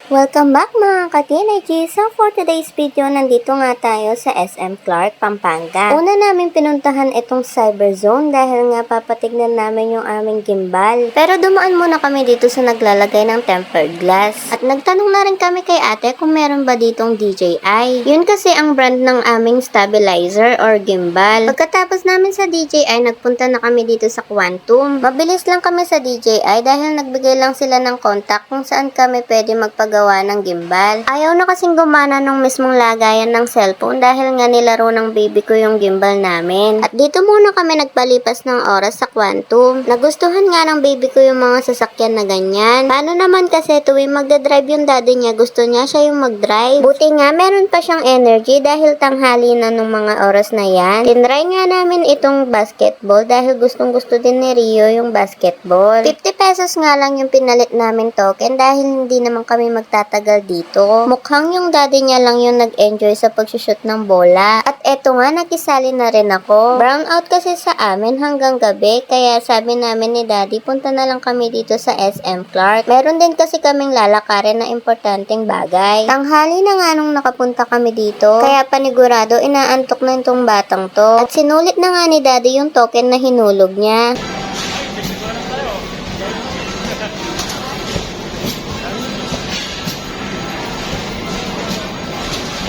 Welcome back mga ka-teenager! So for today's video, nandito nga tayo sa SM Clark, Pampanga. Una namin pinuntahan itong Cyber Zone dahil nga papatignan namin yung aming gimbal. Pero dumaan muna kami dito sa naglalagay ng tempered glass. At nagtanong na rin kami kay ate kung meron ba ditong DJI. Yun kasi ang brand ng aming stabilizer or gimbal. Pagkatapos namin sa DJI, nagpunta na kami dito sa Quantum. Mabilis lang kami sa DJI dahil nagbigay lang sila ng contact kung saan kami pwede magpagawa ng gimbal. Ayaw na kasing gumana nung mismong lagayan ng cellphone dahil nga nilaro ng baby ko yung gimbal namin. At dito muna kami nagpalipas ng oras sa Quantum. Nagustuhan nga ng baby ko yung mga sasakyan na ganyan. Paano naman kasi tuwing magdadrive yung daddy niya, gusto niya siya yung magdrive. Buti nga meron pa siyang energy dahil tanghali na nung mga oras na yan. Tinry nga namin itong basketball dahil gustong gusto din ni Rio yung basketball. 50 pesos nga lang yung pinalit namin token dahil hindi naman kami magtatagal dito. Mukhang yung daddy niya lang yung nag-enjoy sa pagsushoot ng bola. At eto nga, nakisali na rin ako. Brown out kasi sa amin hanggang gabi, kaya sabi namin ni daddy, punta na lang kami dito sa SM Clark. Meron din kasi kaming lalakarin na importanteng bagay. Tanghali na nga nung nakapunta kami dito, kaya panigurado inaantok na itong batang to. At sinulit na nga ni daddy yung token na hinulog niya.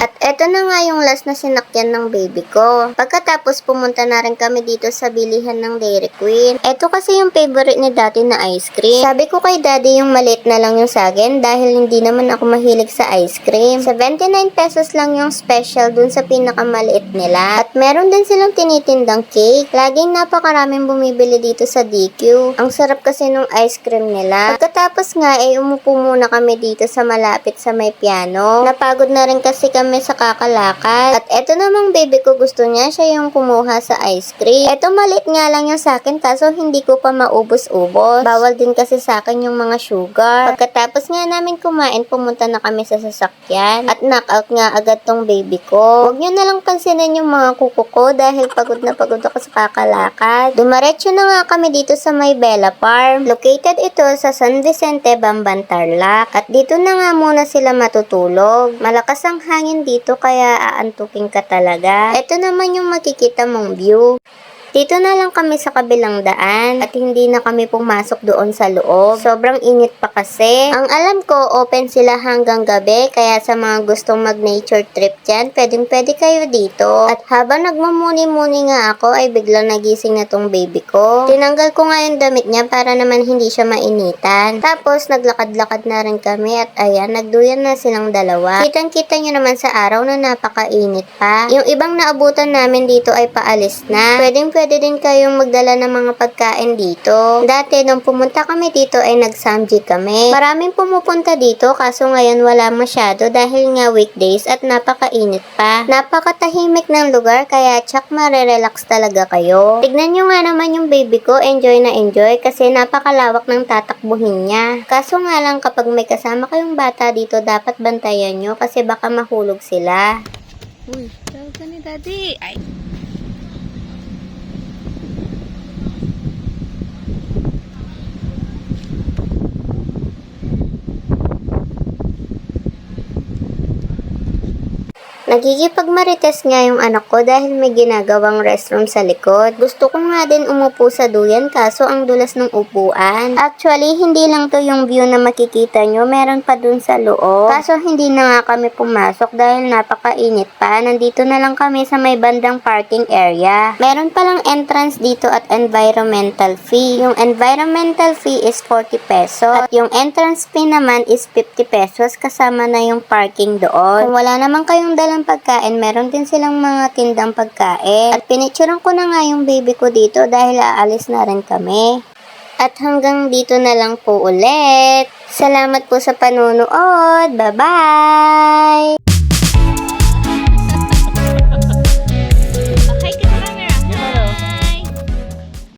At eto na nga yung last na sinakyan ng baby ko. Pagkatapos pumunta na rin kami dito sa bilihan ng Dairy Queen. Eto kasi yung favorite ni daddy na ice cream. Sabi ko kay daddy yung maliit na lang yung sa akin dahil hindi naman ako mahilig sa ice cream. 79 pesos lang yung special dun sa pinakamaliit nila. At meron din silang tinitindang cake. Laging napakaraming bumibili dito sa DQ. Ang sarap kasi nung ice cream nila. Pagkatapos nga umupo muna kami dito sa malapit sa may piano. Napagod na rin kasi kami sa kakalakad. At eto namang baby ko, gusto niya siya yung kumuha sa ice cream. Eto maliit nga lang yung sa akin kaso hindi ko pa maubos-ubos. Bawal din kasi sa akin yung mga sugar. Pagkatapos nga namin kumain, pumunta na kami sa sasakyan. At knockout nga agad tong baby ko. Huwag nyo na lang pansinin yung mga kuko ko dahil pagod na pagod ako sa kakalakad. Dumaretso na nga kami dito sa may Bella Farm. Located ito sa San Vicente, Bamban, Tarlac. At dito na nga muna sila matutulog. Malakas ang hangin dito kaya aantukin ka talaga. Ito naman yung makikita mong view. Dito na lang kami sa kabilang daan at hindi na kami pumasok doon sa loob. Sobrang init pa kasi. Ang alam ko, open sila hanggang gabi kaya sa mga gustong mag-nature trip dyan, pwede kayo dito. At habang nagmumuni-muni nga ako ay biglang nagising na tong baby ko. Tinanggal ko nga yung damit niya para naman hindi siya mainitan. Tapos naglakad-lakad na rin kami at ayan, nagduyan na silang dalawa. Kitang-kita nyo naman sa araw na napakainit pa. Yung ibang naabutan namin dito ay paalis na. Pwede din kayong magdala ng mga pagkain dito. Dati, nung pumunta kami dito ay nag-samji kami. Maraming pumupunta dito kaso ngayon wala masyado dahil nga weekdays at napakainit pa. Napakatahimik ng lugar kaya tsak marerelax talaga kayo. Tignan nyo nga naman yung baby ko, enjoy na enjoy kasi napakalawak ng tatakbuhin niya. Kaso nga lang kapag may kasama kayong bata dito, dapat bantayan nyo kasi baka mahulog sila. Uy, tawag ka ni daddy. Ay. Nagigipagmarites nga yung anak ko dahil may ginagawang restroom sa likod. Gusto ko nga din umupo sa duyan kaso ang dulas ng upuan. Actually, hindi lang to yung view na makikita nyo, meron pa dun sa loob. Kaso hindi na nga kami pumasok dahil napakainit pa. Nandito na lang kami sa may bandang parking area. Meron palang entrance dito at environmental fee. Yung environmental fee is 40 pesos at yung entrance fee naman is 50 pesos kasama na yung parking doon. Kung wala naman kayong dalang pagkain, meron din silang mga tindang pagkain. At pinicturean ko na nga yung baby ko dito dahil aalis na rin kami. At hanggang dito na lang po ulit. Salamat po sa panunood. Bye-bye!